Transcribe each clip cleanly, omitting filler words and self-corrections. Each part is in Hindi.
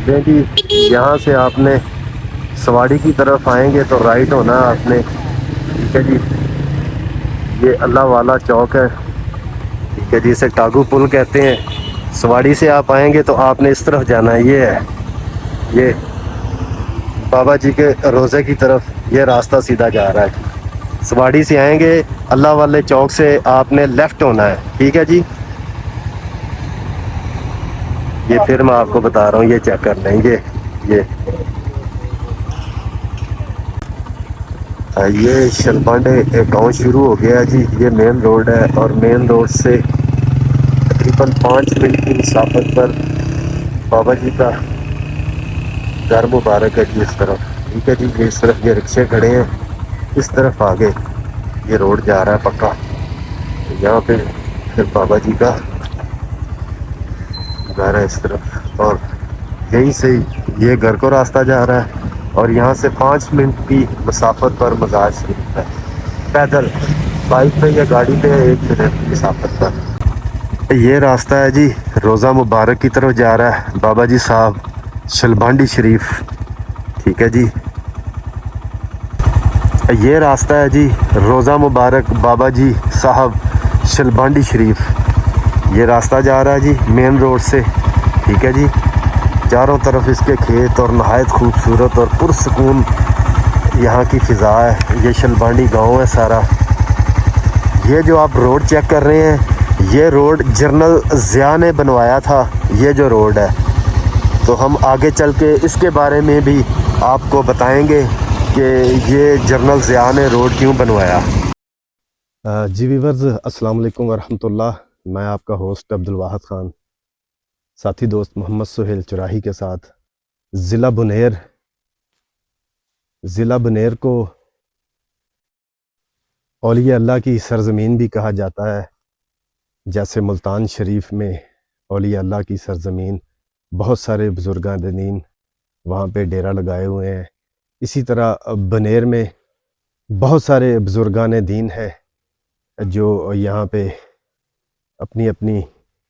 दें जी। यहाँ से आपने सवाड़ी की तरफ आएंगे तो राइट होना है आपने। ठीक है जी। ये अल्लाह वाला चौक है। ठीक है जी, इसे टागू पुल कहते हैं। सवाड़ी से आप आएंगे तो आपने इस तरफ जाना है। ये है, ये बाबा जी के रोज़े की तरफ ये रास्ता सीधा जा रहा है। सवाड़ी से आएंगे, अल्लाह वाले चौक से आपने लेफ़्ट होना है। ठीक है जी। ये फिर मैं आपको बता रहा हूँ, ये चेक कर लें। ये ये शलपांडे गांव शुरू हो गया है जी। ये मेन रोड है और मेन रोड से तकरीबन 5 मिनट की मुसाफत पर बाबा जी का घर मुबारक है जी। इस तरफ ठीक है जी। ये इस तरफ ये रिक्शे खड़े हैं। इस तरफ आगे ये रोड जा रहा है पक्का। तो यहाँ पे फिर बाबा जी का घर है इस तरफ, और यहीं से ये घर को रास्ता जा रहा है। और यहाँ से 5 मिनट की मुसाफत पर मज़ार शरीफ है। पैदल, बाइक पे या गाड़ी पे 1 मिनट की मुसाफत पर। ये रास्ता है जी, रोज़ा मुबारक की तरफ जा रहा है। बाबा जी साहब शलबांडी शरीफ। ठीक है जी। ये रास्ता है जी, रोज़ा मुबारक बाबा जी साहब शलबांडी शरीफ। ये रास्ता जा रहा है जी मेन रोड से। ठीक है जी। चारों तरफ इसके खेत और नहायत खूबसूरत और पुरसकून यहाँ की फ़िज़ा है। ये शलबांडी गांव है सारा। ये जो आप रोड चेक कर रहे हैं, ये रोड जनरल ज़िया ने बनवाया था। ये जो रोड है, तो हम आगे चल के इसके बारे में भी आपको बताएंगे कि ये जनरल ज़िया ने रोड क्यों बनवाया। जी वीवर्स, अस्सलाम वालेकुम वरहमतुल्लाह। मैं आपका होस्ट अब्दुल वाहिद ख़ान, साथी दोस्त मोहम्मद सुहेल चुराही के साथ ज़िला बुनेर को औलिया अल्लाह की सरज़मीन भी कहा जाता है। जैसे मुल्तान शरीफ में औलिया अल्लाह की सरज़मीन, बहुत सारे बुज़ुर्गान दीन वहाँ पे डेरा लगाए हुए हैं। इसी तरह बनेर में बहुत सारे बुज़ुर्गान दीन हैं जो यहाँ पे अपनी अपनी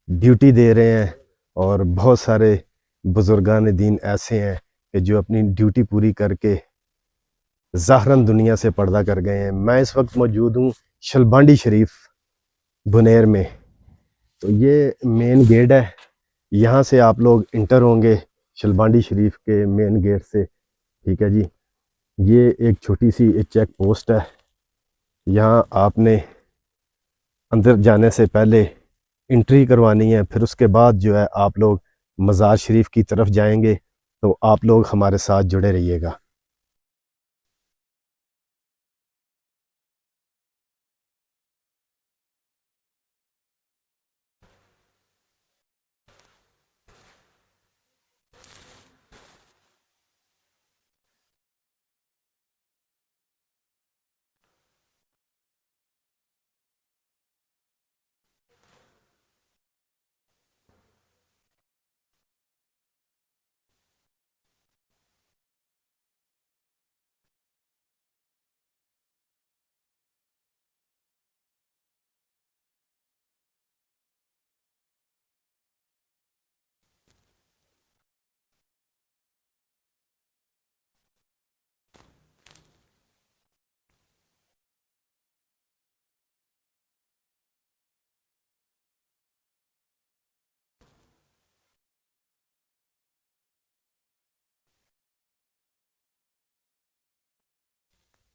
ड्यूटी दे रहे हैं। और बहुत सारे बुज़ुर्गान दीन ऐसे हैं कि जो अपनी ड्यूटी पूरी करके ज़ाहरन दुनिया से पर्दा कर गए हैं। मैं इस वक्त मौजूद हूँ शलबांडी शरीफ बुनेर में। तो ये मेन गेट है, यहाँ से आप लोग इंटर होंगे शलबांडी शरीफ के मेन गेट से। ठीक है जी। ये एक छोटी सी चेक पोस्ट है। यहाँ आपने अंदर जाने से पहले एंट्री करवानी है, फिर उसके बाद जो है आप लोग मज़ार शरीफ की तरफ जाएंगे। तो आप लोग हमारे साथ जुड़े रहिएगा।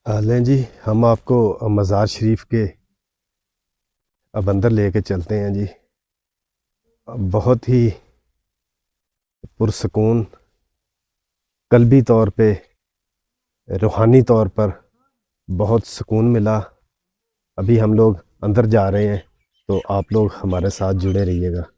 लें जी, हम आपको मज़ार शरीफ के अब अंदर लेके चलते हैं जी। बहुत ही पुरसकून, कल्बी तौर पे, रूहानी तौर पर बहुत सुकून मिला। अभी हम लोग अंदर जा रहे हैं, तो आप लोग हमारे साथ जुड़े रहिएगा।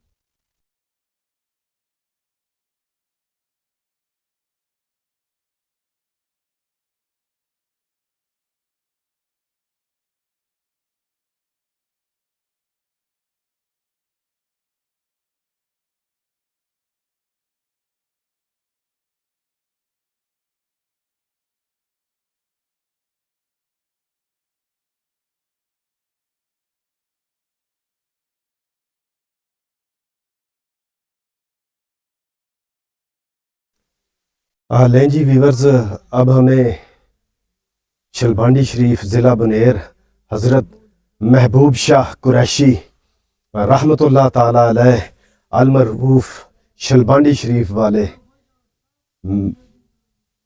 लें जी व्यूवर्स, अब हमें शलबांडी शरीफ ज़िला बनेर हज़रत महबूब शाह कुरैशी रहमतुल्लाह ताला अलैह अलमरऊफ़ शलबांडी शरीफ वाले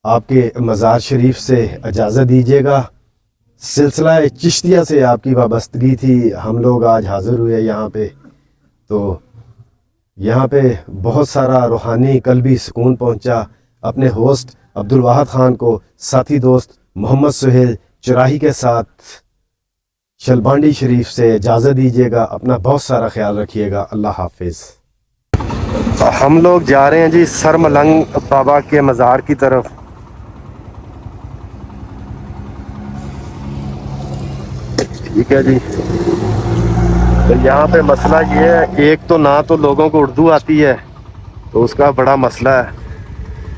आपके मज़ार शरीफ से इजाज़त दीजिएगा। सिलसिला चिश्तिया से आपकी वाबस्तगी थी, हम लोग आज हाज़िर हुए यहाँ पे। तो यहाँ पे बहुत सारा रूहानी कल्बी सुकून पहुँचा। अपने होस्ट अब्दुल वाहिद ख़ान को साथी दोस्त मोहम्मद सुहेल चुराही के साथ शलबांडी शरीफ से इजाज़त दीजिएगा। अपना बहुत सारा ख्याल रखिएगा। अल्लाह हाफिज़। हम लोग जा रहे हैं जी सरमलंग बाबा के मज़ार की तरफ। ठीक है जी। तो यहाँ पे मसला ये है, एक तो ना तो लोगों को उर्दू आती है, तो उसका बड़ा मसला है।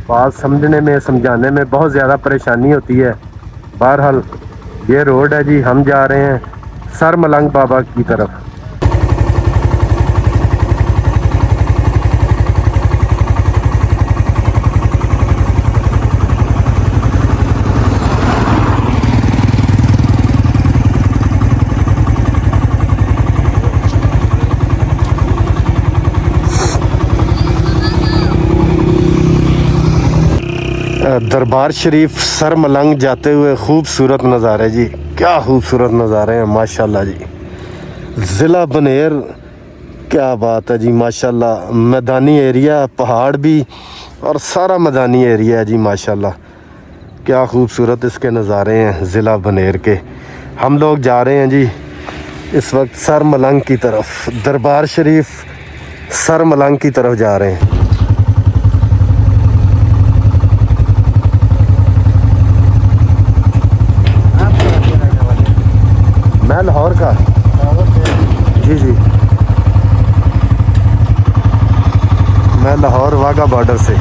बात समझने में समझाने में बहुत ज़्यादा परेशानी होती है। बहरहाल ये रोड है जी, हम जा रहे हैं सरमलंग बाबा की तरफ। दरबार शरीफ सरमलंग जाते हुए खूबसूरत नज़ारे जी, क्या खूबसूरत नज़ारे हैं माशाल्लाह जी। ज़िला बनेर, क्या बात है जी माशाल्लाह। मैदानी एरिया, पहाड़ भी और सारा मैदानी एरिया है जी माशाल्लाह। क्या खूबसूरत इसके नज़ारे हैं ज़िला बनेर के। हम लोग जा रहे हैं जी इस वक्त सरमलंग की तरफ। दरबार शरीफ सरमलंग की तरफ जा रहे हैं। मैं लाहौर का जी जी, मैं लाहौर वाघा बॉर्डर से।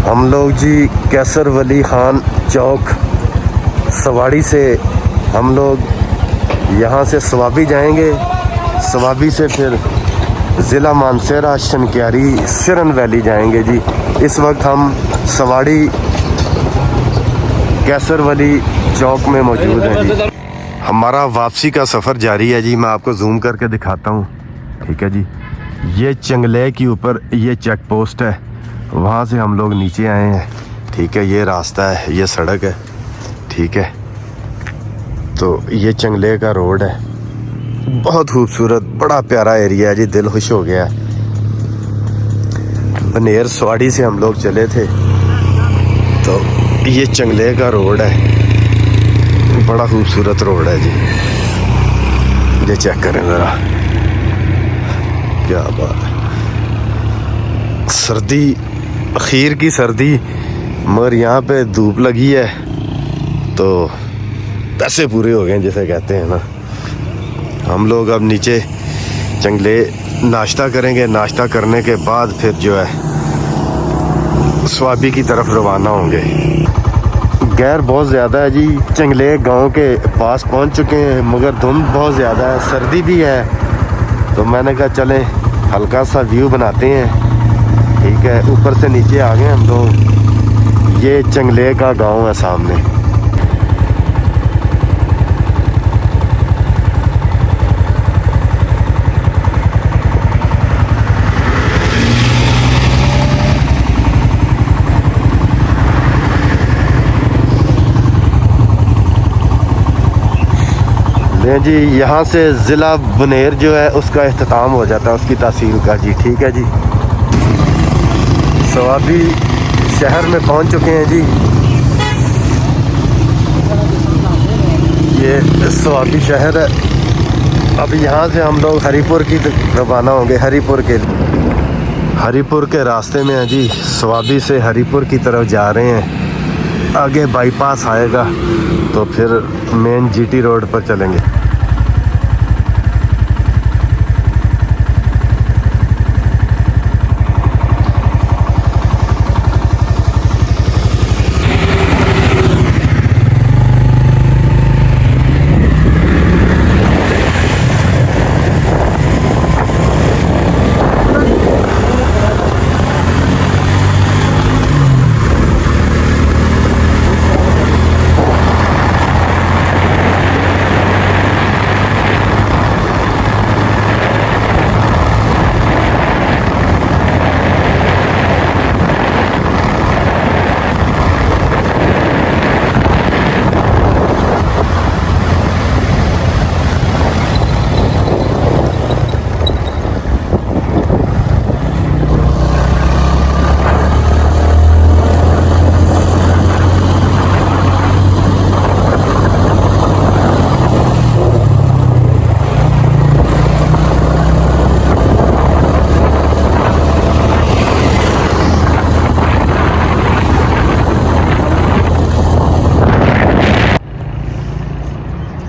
हम लोग जी कैसर वली ख़ान चौक सवाड़ी से हम लोग यहाँ से सवाबी जाएंगे। सवाबी से फिर ज़िला मानसरा शनक्यारी सिरन वैली जाएंगे जी। इस वक्त हम सवाड़ी कैसर वली चौक में मौजूद हैं जी। हमारा वापसी का सफ़र जारी है जी। मैं आपको जूम करके दिखाता हूँ। ठीक है जी, ये चंगले के ऊपर ये चेक पोस्ट है, वहाँ से हम लोग नीचे आए हैं। ठीक है, ये रास्ता है, ये सड़क है। ठीक है, तो ये चंगले का रोड है। बहुत खूबसूरत, बड़ा प्यारा एरिया है जी, दिल खुश हो गया। बनेर सवाड़ी से हम लोग चले थे, तो ये चंगले का रोड है, बड़ा खूबसूरत रोड है जी। ये चेक करें ज़रा, क्या बात है। सर्दी, आखिर की सर्दी, मगर यहाँ पे धूप लगी है तो पैसे पूरे हो गए जिसे कहते हैं ना। हम लोग अब नीचे जंगले नाश्ता करेंगे। नाश्ता करने के बाद फिर जो है स्वाबी की तरफ रवाना होंगे। गैर बहुत ज़्यादा है जी। जंगले गांव के पास पहुंच चुके हैं मगर धुंध बहुत ज़्यादा है, सर्दी भी है, तो मैंने कहा चलें हल्का सा व्यू बनाते हैं। ठीक है, ऊपर से नीचे आ गए हम लोग। ये जंगले का गांव है सामने। जी यहाँ से ज़िला बुनेर जो है उसका इख्तिताम हो जाता है, उसकी तहसील का जी। ठीक है जी, स्वाबी शहर में पहुँच चुके हैं जी। ये स्वाबी शहर है। अब यहाँ से हम लोग हरीपुर की रवाना होंगे। हरीपुर के रास्ते में है जी। स्वाबी से हरीपुर की तरफ जा रहे हैं। आगे बाईपास आएगा तो फिर मेन जीटी रोड पर चलेंगे।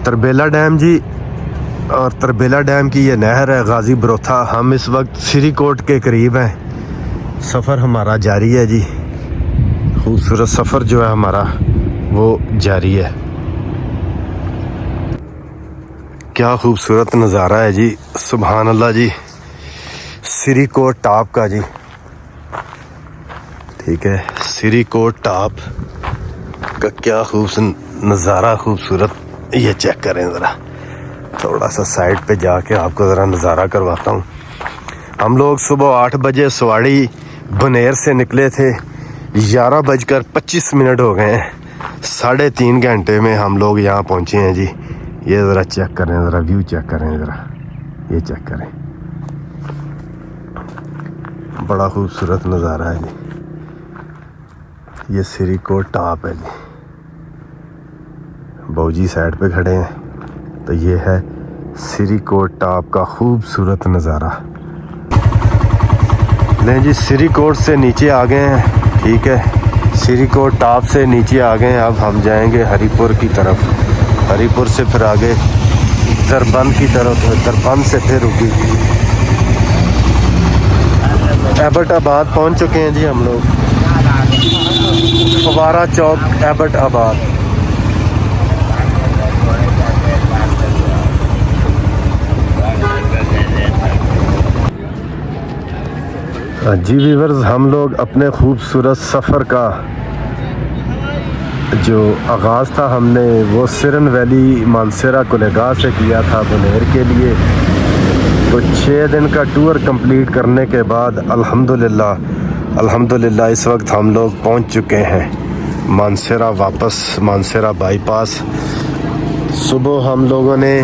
तरबेला डैम जी, और तरबेला डैम की ये नहर है गाजी बरोथा। हम इस वक्त सिरीकोट के करीब हैं। सफ़र हमारा जारी है जी। खूबसूरत सफ़र जो है हमारा वो जारी है। क्या खूबसूरत नज़ारा है जी, सुभान अल्लाह जी। सिरीकोट टॉप का जी। ठीक है, सिरीकोट टॉप का क्या खूबसूरत नज़ारा, खूबसूरत। ये चेक करें ज़रा, थोड़ा सा साइड पे जाके आपको ज़रा नज़ारा करवाता हूँ। हम लोग सुबह 8 बजे सवाड़ी बुनेर से निकले थे। 11:25 हो गए हैं। 3.5 घंटे में हम लोग यहाँ पहुँचे हैं जी। ये ज़रा चेक करें, ज़रा व्यू चेक करें, ज़रा ये चेक करें, बड़ा खूबसूरत नज़ारा है जी। ये सिरीकोट टॉप है जी। बौजी साइड पे खड़े हैं तो ये है सिरीकोट टॉप का खूबसूरत नज़ारा। नहीं जी, सिरीकोट से नीचे आ गए हैं। ठीक है, सिरीकोट टॉप से नीचे आ गए हैं। अब हम जाएंगे हरीपुर की तरफ। हरीपुर से फिर आगे दरबंद की तरफ, दरबंद से फिर रुकी एबटाबाद पहुंच चुके हैं जी हम लोग। फवारा चौक एबटाबाद। जी वीवर्स, हम लोग अपने खूबसूरत सफ़र का जो आगाज़ था हमने वो सिरन वैली मानसेरा कुलेगाह से किया था बुनेर के लिए। तो 6 दिन का टूर कंप्लीट करने के बाद अल्हम्दुलिल्लाह इस वक्त हम लोग पहुंच चुके हैं मानसेरा। वापस मानसेरा बाईपास। सुबह हम लोगों ने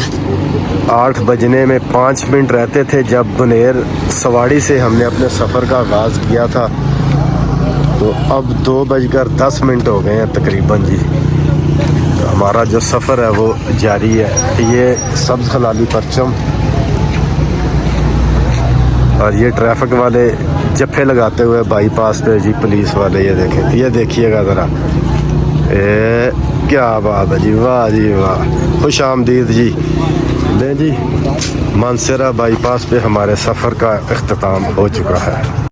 8 बजने में 5 मिनट रहते थे जब बुनेर सवाड़ी से हमने अपने सफ़र का आगाज़ किया था। तो अब 2:10 हो गए हैं तकरीबन जी। तो हमारा जो सफ़र है वो जारी है। ये सब्ज़ खलाली परचम और ये ट्रैफिक वाले जफ्फे लगाते हुए बाईपास पे जी, पुलिस वाले। ये देखें, ये देखिएगा ज़रा, क्या बात है जी, वाह जी वाह, खुश आमदीद जी। ले जी, मानसेरा बाईपास पे हमारे सफ़र का इख्तिताम हो चुका है।